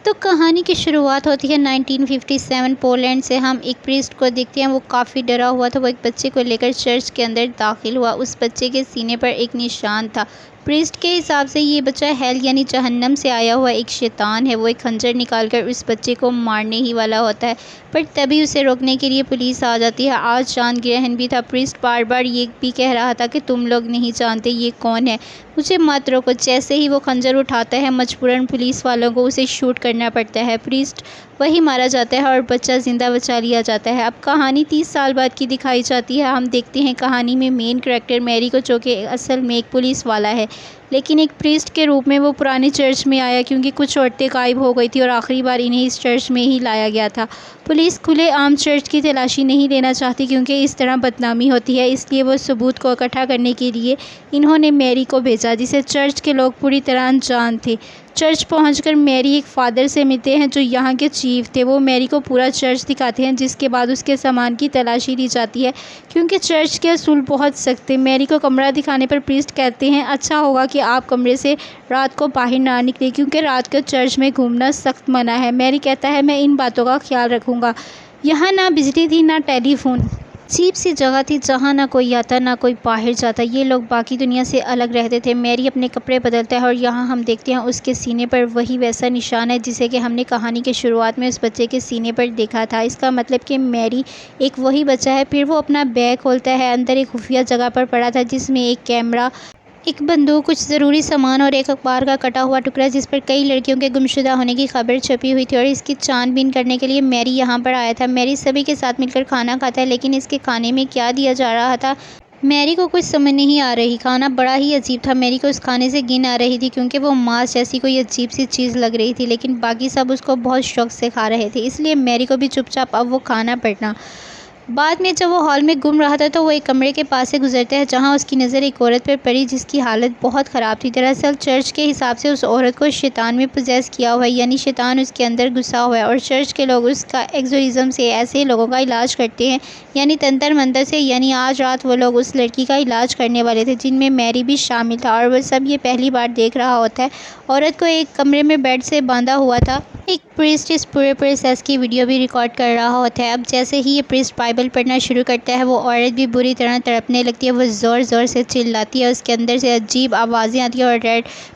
तो कहानी की शुरुआत होती है 1957 पोलैंड से। हम एक प्रीस्ट को देखते हैं, वो काफ़ी डरा हुआ था। वो एक बच्चे को लेकर चर्च के अंदर दाखिल हुआ। उस बच्चे के सीने पर एक निशान था। प्रीस्ट के हिसाब से ये बच्चा हेल यानी जहन्नम से आया हुआ एक शैतान है। वो एक खंजर निकालकर उस बच्चे को मारने ही वाला होता है, पर तभी उसे रोकने के लिए पुलिस आ जाती है। आज चांद ग्रहण भी था। प्रीस्ट बार बार ये भी कह रहा था कि तुम लोग नहीं जानते ये कौन है, मुझे मत रोको। जैसे ही वो खंजर उठाता है, मजबूरन पुलिस वालों को उसे शूट करना पड़ता है। प्रीस्ट वही मारा जाता है और बच्चा जिंदा बचा लिया जाता है। अब कहानी 30 साल बाद की दिखाई जाती है। हम देखते हैं कहानी में मेन कैरेक्टर मैरी को, जो कि असल में एक पुलिस वाला है, लेकिन एक प्रीस्ट के रूप में वो पुराने चर्च में आया क्योंकि कुछ औरतें गायब हो गई थी और आखिरी बार इन्हें इस चर्च में ही लाया गया था। पुलिस खुले आम चर्च की तलाशी नहीं लेना चाहती क्योंकि इस तरह बदनामी होती है, इसलिए वो सबूत को इकट्ठा करने के लिए इन्होंने मैरी को भेजा, जिसे चर्च के लोग पूरी तरह अनजान थे। चर्च पहुंचकर मैरी एक फादर से मिलते हैं जो यहाँ के चीफ थे। वो मैरी को पूरा चर्च दिखाते हैं, जिसके बाद उसके सामान की तलाशी ली जाती है क्योंकि चर्च के असूल बहुत सख्त थे। मैरी को कमरा दिखाने पर प्रीस्ट कहते हैं अच्छा होगा कि आप कमरे से रात को बाहर ना निकले क्योंकि रात को चर्च में घूमना सख्त मना है। मैरी कहता है मैं इन बातों का ख्याल रखूँगा। यहाँ ना बिजली थी ना टेलीफोन, अजीब सी जगह थी जहाँ ना कोई आता ना कोई बाहर जाता। ये लोग बाकी दुनिया से अलग रहते थे। मैरी अपने कपड़े बदलता है और यहाँ हम देखते हैं उसके सीने पर वही वैसा निशान है जिसे कि हमने कहानी के शुरुआत में उस बच्चे के सीने पर देखा था। इसका मतलब कि मैरी एक वही बच्चा है। फिर वो अपना बैग खोलता है। अंदर एक खुफिया जगह पर पड़ा था जिसमें एक कैमरा, एक बंदूक, कुछ ज़रूरी सामान और एक अखबार का कटा हुआ टुकड़ा जिस पर कई लड़कियों के गुमशुदा होने की खबर छपी हुई थी। और इसकी छानबीन करने के लिए मैरी यहाँ पर आया था। मैरी सभी के साथ मिलकर खाना खाता है, लेकिन इसके खाने में क्या दिया जा रहा था मैरी को कुछ समझ नहीं आ रही। खाना बड़ा ही अजीब था। मैरी को उस खाने से घिन आ रही थी क्योंकि वो मांस जैसी कोई अजीब सी चीज़ लग रही थी, लेकिन बाकी सब उसको बहुत शौक से खा रहे थे, इसलिए मैरी को भी चुपचाप अब वो खाना पड़ना। बाद में जब वो हॉल में घूम रहा था तो वो एक कमरे के पास से गुजरता है जहां उसकी नज़र एक औरत पर पड़ी जिसकी हालत बहुत ख़राब थी। दरअसल चर्च के हिसाब से उस औरत को शैतान में पोजेस किया हुआ है, यानी शैतान उसके अंदर घुसा हुआ है। और चर्च के लोग उसका एक्सोरिज्म से ऐसे लोगों का इलाज करते हैं, यानी तंत्र मंत्र से। यानी आज रात वो लोग उस लड़की का इलाज करने वाले थे जिनमें मैरी भी शामिल था, और वह सब ये पहली बार देख रहा होता है। औरत को एक कमरे में बेड से बांधा हुआ था। एक प्रीस्ट इस पूरे प्रोसेस की वीडियो भी रिकॉर्ड कर रहा होता है। अब जैसे ही ये प्रीस्ट बाइबल पढ़ना शुरू करता है, वो औरत भी बुरी तरह तड़पने लगती है। वो ज़ोर ज़ोर से चिल्लाती है, उसके अंदर से अजीब आवाज़ें आती हैं और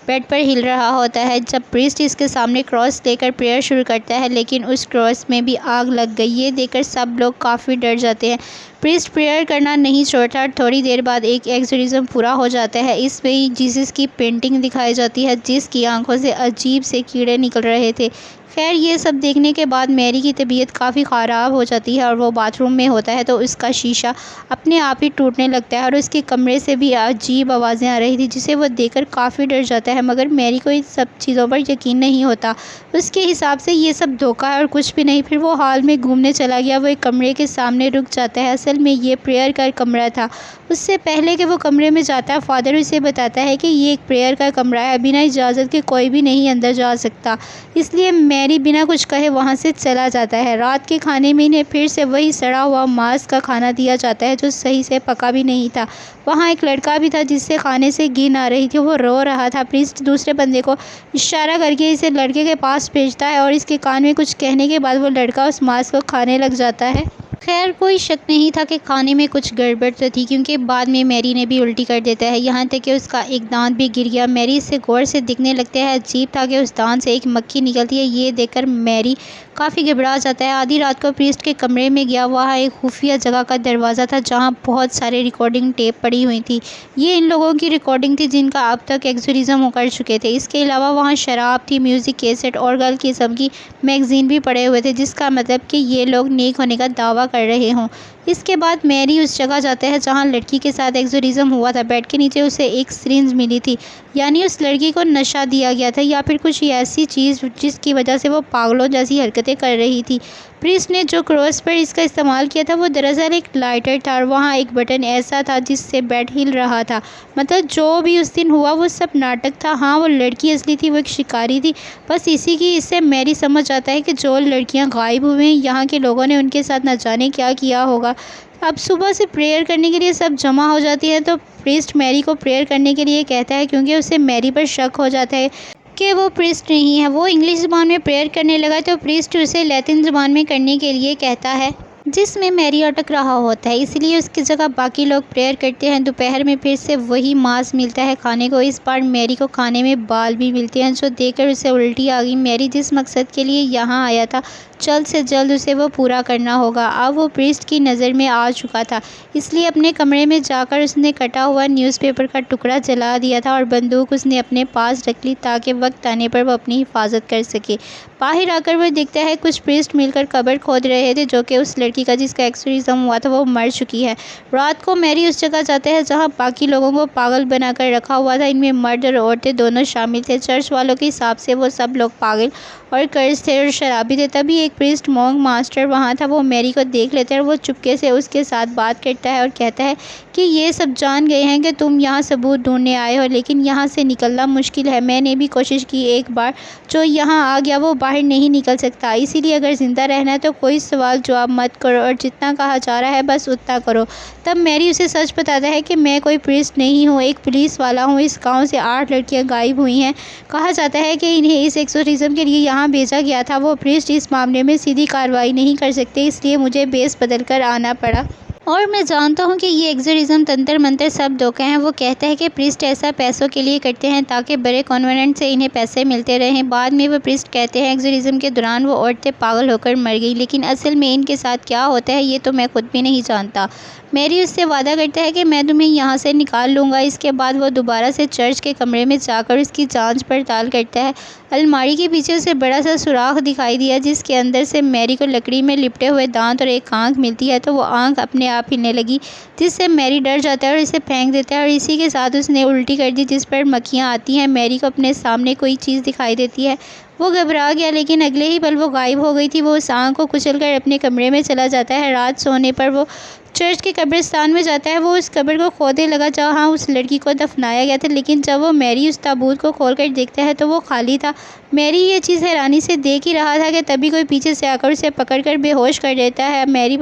बेड पर हिल रहा होता है। जब प्रीस्ट इसके सामने क्रॉस लेकर प्रेयर शुरू करता है, लेकिन उस क्रॉस में भी आग लग गई। ये देखकर सब लोग काफ़ी डर जाते हैं। प्रीस्ट प्रेयर करना नहीं छोड़ता। थोड़ी देर बाद एक एक्सोरिज्म पूरा हो जाता है। इसमें जीसस की पेंटिंग दिखाई जाती है जिसकी आंखों से अजीब से कीड़े निकल रहे थे। खैर, ये सब देखने के बाद मैरी की तबीयत काफ़ी ख़राब हो जाती है और वो बाथरूम में होता है तो उसका शीशा अपने आप ही टूटने लगता है और उसके कमरे से भी अजीब आवाज़ें आ रही थी जिसे वो देखकर काफ़ी डर जाता है। मगर मैरी को इन सब चीज़ों पर यकीन नहीं होता। उसके हिसाब से ये सब धोखा है और कुछ भी नहीं। फिर वो हॉल में घूमने चला गया। वो एक कमरे के सामने रुक जाता है। असल में ये प्रेयर का कमरा था। उससे पहले कि वो कमरे में जाता है, फादर उसे बताता है कि ये एक प्रेयर का कमरा है, बिना इजाज़त के कोई भी नहीं अंदर जा सकता। इसलिए मैरी बिना कुछ कहे वहाँ से चला जाता है। रात के खाने में इन्हें फिर से वही सड़ा हुआ मांस का खाना दिया जाता है जो सही से पका भी नहीं था। वहाँ एक लड़का भी था जिससे खाने से घिन आ रही थी। वो रो रहा था। प्रीस्ट दूसरे बंदे को इशारा करके इसे लड़के के पास भेजता है और इसके कान में कुछ कहने के बाद वो लड़का उस मांस को खाने लग जाता है। खैर, कोई शक नहीं था कि खाने में कुछ गड़बड़ तो थी क्योंकि बाद में मैरी ने भी उल्टी कर देता है, यहाँ तक कि उसका एक दांत भी गिर गया। मैरी इससे गौर से दिखने लगता है। अजीब था कि उस दांत से एक मक्खी निकलती है। ये देखकर मैरी काफ़ी घबरा जाता है। आधी रात को प्रीस्ट के कमरे में गया। वहाँ एक खुफिया जगह का दरवाज़ा था जहाँ बहुत सारे रिकॉर्डिंग टेप पड़ी हुई थी। ये इन लोगों की रिकॉर्डिंग थी जिनका अब तक एक्सोरिज्म कर चुके थे। इसके अलावा वहाँ शराब थी, म्यूज़िक कैसेट और गल किस्म की मैगज़ीन भी पड़े हुए थे, जिसका मतलब कि ये लोग नेक होने का दावा कर रहे हों। इसके बाद मैरी उस जगह जाता है जहां लड़की के साथ एक्सोरिज्म हुआ था। बेड के नीचे उसे एक सिरिंज मिली थी, यानी उस लड़की को नशा दिया गया था या फिर कुछ ऐसी चीज़ जिसकी वजह से वो पागलों जैसी हरकतें कर रही थी। प्रीस्ट ने जो क्रॉस पर इसका इस्तेमाल किया था वो दरअसल एक लाइटर था और वहाँ एक बटन ऐसा था जिससे बेड हिल रहा था। मतलब जो भी उस दिन हुआ वो सब नाटक था। हाँ, वो लड़की असली थी, वो एक शिकारी थी। बस इसी की इससे मैरी समझ आता है कि जो लड़कियाँ गायब हुए हैं, यहाँ के लोगों ने उनके साथ न जाने क्या किया होगा। अब सुबह से प्रेयर करने के लिए सब जमा हो जाती है तो प्रीस्ट मैरी को प्रेयर करने के लिए कहता है क्योंकि उसे मैरी पर शक हो जाता है। कि वो प्रीस्ट नहीं है। वो इंग्लिश ज़ुबान में प्रेयर करने लगा तो प्रीस्ट उसे लैटिन ज़ुबान में करने के लिए कहता है, जिसमें मैरी अटक रहा होता है, इसलिए उसकी जगह बाकी लोग प्रेयर करते हैं। दोपहर में फिर से वही मांस मिलता है खाने को। इस बार मैरी को खाने में बाल भी मिलते हैं, जो देखकर उसे उल्टी आ गई। मैरी जिस मकसद के लिए यहाँ आया था, जल्द से जल्द उसे वो पूरा करना होगा। अब वो प्रीस्ट की नज़र में आ चुका था, इसलिए अपने कमरे में जाकर उसने कटा हुआ न्यूज़पेपर का टुकड़ा जला दिया था और बंदूक उसने अपने पास रख ली ताकि वक्त आने पर वो अपनी हिफाजत कर सके। बाहर आकर वो देखता है कुछ प्रीस्ट मिलकर कब्र खोद रहे थे, जो कि उस लड़की का जिसका एक्सोरिज्म हुआ था वो मर चुकी है। रात को मैरी उस जगह जाता है जहाँ बाकी लोगों को पागल बनाकर रखा हुआ था। इनमें मर्द और औरतें दोनों शामिल थे। चर्च वालों के हिसाब से वो सब लोग पागल और कर्ज थे और शराबी थे। तभी एक प्रीस्ट मॉन्क मास्टर वहाँ था। वो मैरी को देख लेता है और वो चुपके से उसके साथ बात करता है और कहता है कि ये सब जान गए हैं कि तुम यहाँ सबूत ढूंढने आए हो, लेकिन यहाँ से निकलना मुश्किल है। मैंने भी कोशिश की, एक बार जो यहाँ आ गया वो बाहर नहीं निकल सकता। इसीलिए अगर ज़िंदा रहना है तो कोई सवाल जवाब मत करो और जितना कहा जा रहा है बस उतना करो। तब मैरी उसे सच बताता है कि मैं कोई प्रीस्ट नहीं हूँ, एक पुलिस वाला हूँ। इस गाँव से 8 लड़कियाँ गायब हुई हैं। कहा जाता है कि इन्हें इस एक्सोरिज्म के लिए यहाँ भेजा गया था। वो प्रीस्ट इस मामले में सीधी कार्रवाई नहीं कर सकते, इसलिए मुझे बेस बदल कर आना पड़ा। और मैं जानता हूँ कि ये एक्सोरिज्म तंत्र मंत्र सब धोखे हैं। वो कहता है कि प्रीस्ट ऐसा पैसों के लिए करते हैं ताकि बड़े कॉन्वेंट से इन्हें पैसे मिलते रहें। बाद में वो प्रीस्ट कहते हैं एक्सोरिज्म के दौरान वो औरतें पागल होकर मर गई, लेकिन असल में इनके साथ क्या होता है ये तो मैं खुद भी नहीं जानता। मैरी उससे वादा करता है कि मैं तुम्हें यहाँ से निकाल लूँगा। इसके बाद वो दोबारा से चर्च के कमरे में जाकर उसकी जांच पड़ताल करता है। अलमारी के पीछे उसे बड़ा सा सुराख दिखाई दिया, जिसके अंदर से मैरी को लकड़ी में लिपटे हुए दांत और एक आंख मिलती है। तो वो आंख अपने आप हिलने लगी, जिससे मैरी डर जाता है और इसे फेंक देता है और इसी के साथ उसने उल्टी कर दी, जिस पर मक्खियाँ आती हैं। मैरी को अपने सामने कोई चीज़ दिखाई देती है। वो घबरा गया, लेकिन अगले ही पल वो गायब हो गई थी। वो उस आंख को कुचलकर अपने कमरे में चला जाता है। रात सोने पर वो चर्च के कब्रिस्तान में जाता है। वो उस कब्र को खोदने लगा जहाँ उस लड़की को दफनाया गया था, लेकिन जब वो मैरी उस ताबूत को खोलकर देखता है तो वो खाली था। मैरी ये चीज़ हैरानी से देख ही रहा था कि तभी कोई पीछे से आकर उसे पकड़कर बेहोश कर देता है। मैरी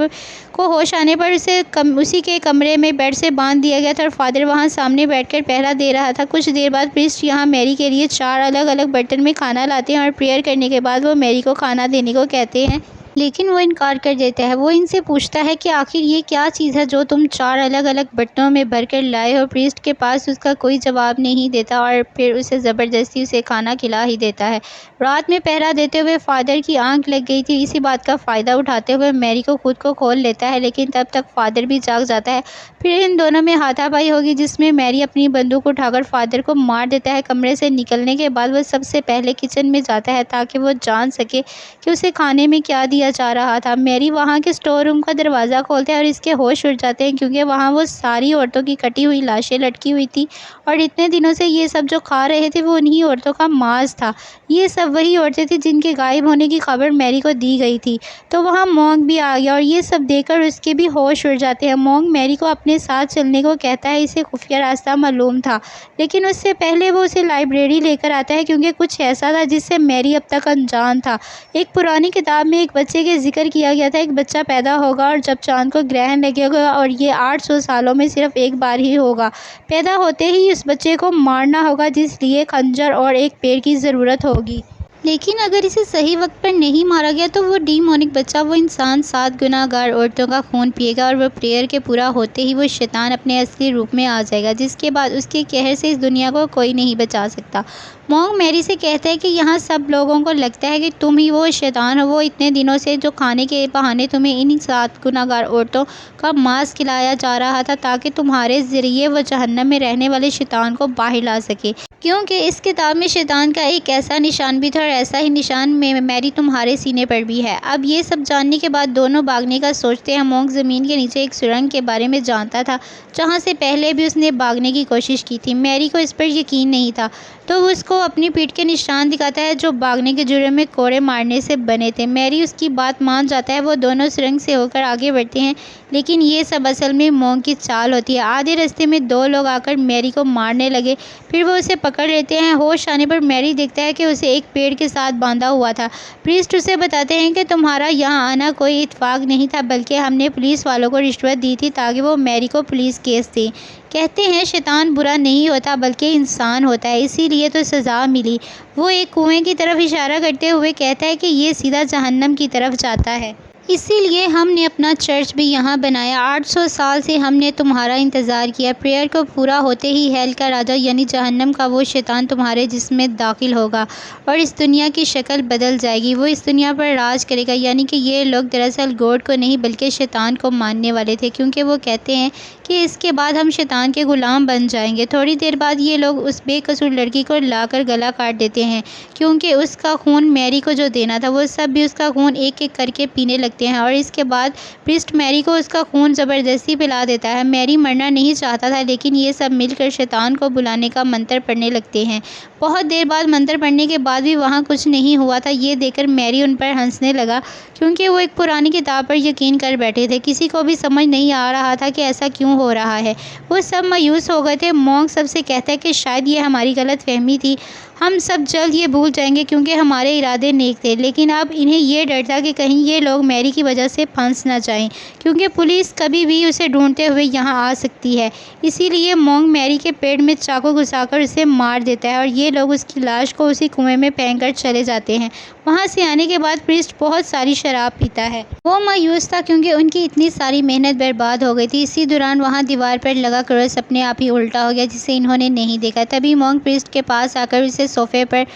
को होश आने पर उसे उसी के कमरे में बेड से बांध दिया गया था और फादर वहाँ सामने बैठकर पहरा दे रहा था। कुछ देर बाद प्रीस्ट यहाँ मैरी के लिए 4 अलग अलग बर्तन में खाना लाते हैं और प्रेयर करने के बाद वो मैरी को खाना देने को कहते हैं, लेकिन वो इनकार कर देता है। वो इनसे पूछता है कि आखिर ये क्या चीज़ है जो तुम 4 अलग अलग बर्तनों में भरकर लाए हो। प्रीस्ट के पास उसका कोई जवाब नहीं देता और फिर उसे ज़बरदस्ती उसे खाना खिला ही देता है। रात में पहरा देते हुए फादर की आंख लग गई थी। इसी बात का फ़ायदा उठाते हुए मैरी को खुद को खोल लेता है, लेकिन तब तक फादर भी जाग जाता है। फिर इन दोनों में हाथापाई होगी, जिसमें मैरी अपनी बंदूक उठाकर फादर को मार देता है। कमरे से निकलने के बाद वो सबसे पहले किचन में जाता है ताकि वो जान सके कि उसे खाने में क्या दिया जा रहा था। मैरी वहाँ के स्टोर रूम का दरवाज़ा खोलता है और इसके होश उड़ जाते हैं, क्योंकि वहाँ वो सारी औरतों की कटी हुई लाशें लटकी हुई थी और इतने दिनों से ये सब जो खा रहे थे वो उन्हीं औरतों का मांस था। ये सब वही औरतें थी जिनके गायब होने की खबर मैरी को दी गई थी। तो वहाँ मॉन्क भी आ गया और ये सब देखकर उसके भी होश उड़ जाते हैं। मॉन्क मैरी को अपने साथ चलने को कहता है। इसे खुफिया रास्ता मालूम था, लेकिन उससे पहले वो उसे लाइब्रेरी लेकर आता है, क्योंकि कुछ ऐसा था जिससे मैरी अब तक अनजान था। एक पुरानी किताब में एक बच्चे के जिक्र किया गया था। एक बच्चा पैदा होगा और जब चांद को ग्रहण लगेगा और ये 800 सालों में सिर्फ एक बार ही होगा। पैदा होते ही उस बच्चे को मारना होगा, जिसलिए खंजर और एक पेड़ की ज़रूरत होगी। लेकिन अगर इसे सही वक्त पर नहीं मारा गया तो वो डीमोनिक बच्चा, वो इंसान 7 गुनाहगार औरतों का खून पिएगा और वो प्रेयर के पूरा होते ही वो शैतान अपने असली रूप में आ जाएगा, जिसके बाद उसके कहर से इस दुनिया को कोई नहीं बचा सकता। मॉन्क मैरी से कहता है कि यहाँ सब लोगों को लगता है कि तुम ही वो शैतान हो। वो इतने दिनों से जो खाने के बहाने तुम्हें इन 7 गुनाहगार औरतों का मांस खिलाया जा रहा था, ताकि तुम्हारे ज़रिए वो जहन्नम में रहने वाले शैतान को बाहर ला सके। क्योंकि इस किताब में शैतान का एक ऐसा निशान भी था और ऐसा ही निशान में मैरी तुम्हारे सीने पर भी है। अब ये सब जानने के बाद दोनों भागने का सोचते हैं। मॉन्क ज़मीन के नीचे एक सुरंग के बारे में जानता था, जहाँ से पहले भी उसने भागने की कोशिश की थी। मैरी को इस पर यकीन नहीं था, तो वो उसको अपनी पीठ के निशान दिखाता है, जो भागने के जुर्म में कोड़े मारने से बने थे। मैरी उसकी बात मान जाता है। वो दोनों सुरंग से होकर आगे बढ़ते हैं। लेकिन ये सब असल में मॉन्क की चाल होती है। आधे रास्ते में 2 लोग आकर मैरी को मारने लगे, फिर वो उसे पकड़ लेते हैं। होश आने पर मैरी देखता है कि उसे एक पेड़ के साथ बांधा हुआ था। प्रीस्ट उसे बताते हैं कि तुम्हारा यहाँ आना कोई इत्तेफाक नहीं था, बल्कि हमने पुलिस वालों को रिश्वत दी थी ताकि वो मैरी को पुलिस केस दें। कहते हैं शैतान बुरा नहीं होता बल्कि इंसान होता है, इसीलिए तो सज़ा मिली। वो एक कुएं की तरफ इशारा करते हुए कहता है कि ये सीधा जहन्नम की तरफ जाता है, इसीलिए हमने अपना चर्च भी यहाँ बनाया। 800 साल से हमने तुम्हारा इंतज़ार किया। प्रेयर को पूरा होते ही हेल का राजा यानी जहन्नम का वो शैतान तुम्हारे जिस्म में दाखिल होगा और इस दुनिया की शक्ल बदल जाएगी। वो इस दुनिया पर राज करेगा। यानी कि ये लोग दरअसल गॉड को नहीं बल्कि शैतान को मानने वाले थे, क्योंकि वो कहते हैं कि इसके बाद हम शैतान के ग़ुलाम बन जाएंगे। थोड़ी देर बाद ये लोग उस बेकसूर लड़की को लाकर गला काट देते हैं, क्योंकि उसका खून मैरी को जो देना था वो सब भी उसका खून एक एक करके पीने लगते हैं। और इसके बाद प्रीस्ट मैरी को उसका खून ज़बरदस्ती पिला देता है। मैरी मरना नहीं चाहता था, लेकिन ये सब मिलकर शैतान को बुलाने का मंत्र पढ़ने लगते हैं। बहुत देर बाद मंत्र पढ़ने के बाद भी वहाँ कुछ नहीं हुआ था। ये देखकर मैरी उन पर हंसने लगा, क्योंकि वो एक पुरानी किताब पर यकीन कर बैठे थे। किसी को भी समझ नहीं आ रहा था कि ऐसा क्यों हो रहा है। वो सब मायूस हो गए थे। मॉन्क सबसे कहता है कि शायद ये हमारी गलतफहमी थी, हम सब जल्द ये भूल जाएंगे क्योंकि हमारे इरादे नेक थे। लेकिन अब इन्हें ये डर था कि कहीं ये लोग मैरी की वजह से फंस ना जाएं, क्योंकि पुलिस कभी भी उसे ढूंढते हुए यहाँ आ सकती है। इसीलिए मॉन्क मैरी के पेट में चाकू घुसाकर उसे मार देता है और ये लोग उसकी लाश को उसी कुएं में फेंककर चले जाते हैं। वहाँ से आने के बाद प्रीस्ट बहुत सारी शराब पीता है। वो मायूस था क्योंकि उनकी इतनी सारी मेहनत बर्बाद हो गई थी। इसी दौरान वहाँ दीवार पर लगा क्रॉस अपने आप ही उल्टा हो गया, जिसे इन्होंने नहीं देखा। तभी मॉन्क प्रीस्ट के पास आकर उसे सोफे पर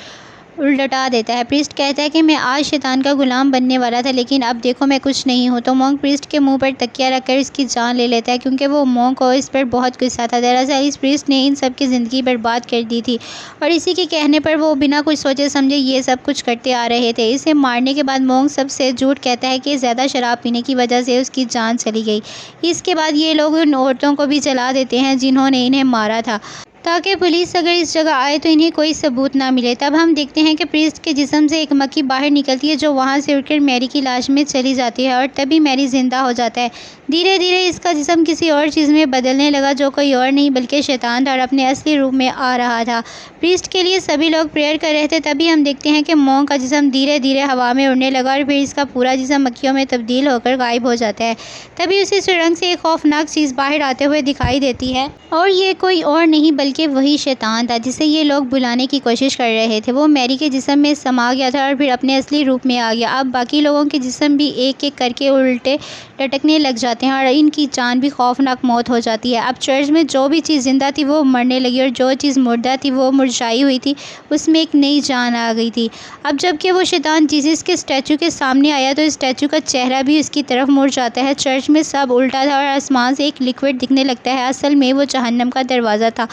उलटा देता है। प्रीस्ट कहता है कि मैं आज शैतान का गुलाम बनने वाला था, लेकिन अब देखो मैं कुछ नहीं हूँ। तो मॉन्क प्रीस्ट के मुंह पर तकिया रखकर इसकी जान ले लेता है, क्योंकि वो मॉन्क को इस पर बहुत गुस्सा था। दरअसल इस प्रीस्ट ने इन सब की ज़िंदगी बर्बाद कर दी थी और इसी के कहने पर वो बिना कुछ सोचे समझे ये सब कुछ करते आ रहे थे। इसे मारने के बाद मॉन्क सबसे झूठ कहता है कि ज़्यादा शराब पीने की वजह से उसकी जान चली गई। इसके बाद ये लोग उन औरतों को भी जला देते हैं जिन्होंने इन्हें मारा था, ताकि पुलिस अगर इस जगह आए तो इन्हें कोई सबूत ना मिले। तब हम देखते हैं कि प्रीस्ट के जिस्म से एक मक्खी बाहर निकलती है, जो वहाँ से उड़कर मैरी की लाश में चली जाती है और तभी मैरी जिंदा हो जाता है। धीरे धीरे इसका जिस्म किसी और चीज़ में बदलने लगा, जो कोई और नहीं बल्कि शैतान था और अपने असली रूप में आ रहा था। प्रीस्ट के लिए सभी लोग प्रेयर कर रहे थे। तभी हम देखते हैं कि मॉन्क का जिस्म धीरे धीरे हवा में उड़ने लगा और फिर इसका पूरा जिस्म मक्खियों में तब्दील होकर गायब हो जाता है। तभी उसी सुरंग से एक खौफनाक चीज़ बाहर आते हुए दिखाई देती है, और ये कोई और नहीं बल्कि वही शैतान था जिसे ये लोग बुलाने की कोशिश कर रहे थे। वो मैरी के जिस्म में समा गया था और फिर अपने असली रूप में आ गया। अब बाकी लोगों के जिस्म भी एक एक करके उल्टे लटकने लग जाते हैं और इनकी जान भी खौफनाक मौत हो जाती है। अब चर्च में जो भी चीज़ जिंदा थी वो मरने लगी और जो चीज़ मुर्दा थी वो मुरझाई हुई थी, उसमें एक नई जान आ गई थी। अब जबकि वो शैतान जीसस के स्टैचू के सामने आया तो स्टैचू का चेहरा भी उसकी तरफ मुड़ जाता है। चर्च में सब उल्टा था और आसमान से एक लिक्विड दिखने लगता है। असल में वो जहन्नम का दरवाज़ा था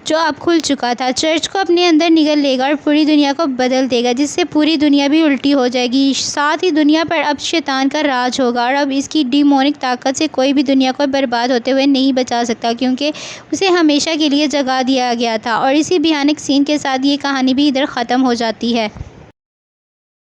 जो अब खुल चुका था। चर्च को अपने अंदर निगल लेगा और पूरी दुनिया को बदल देगा, जिससे पूरी दुनिया भी उल्टी हो जाएगी। साथ ही दुनिया पर अब शैतान का राज होगा और अब इसकी डिमोनिक ताकत से कोई भी दुनिया को बर्बाद होते हुए नहीं बचा सकता, क्योंकि उसे हमेशा के लिए जगा दिया गया था। और इसी भयानक सीन के साथ ये कहानी भी इधर ख़त्म हो जाती है।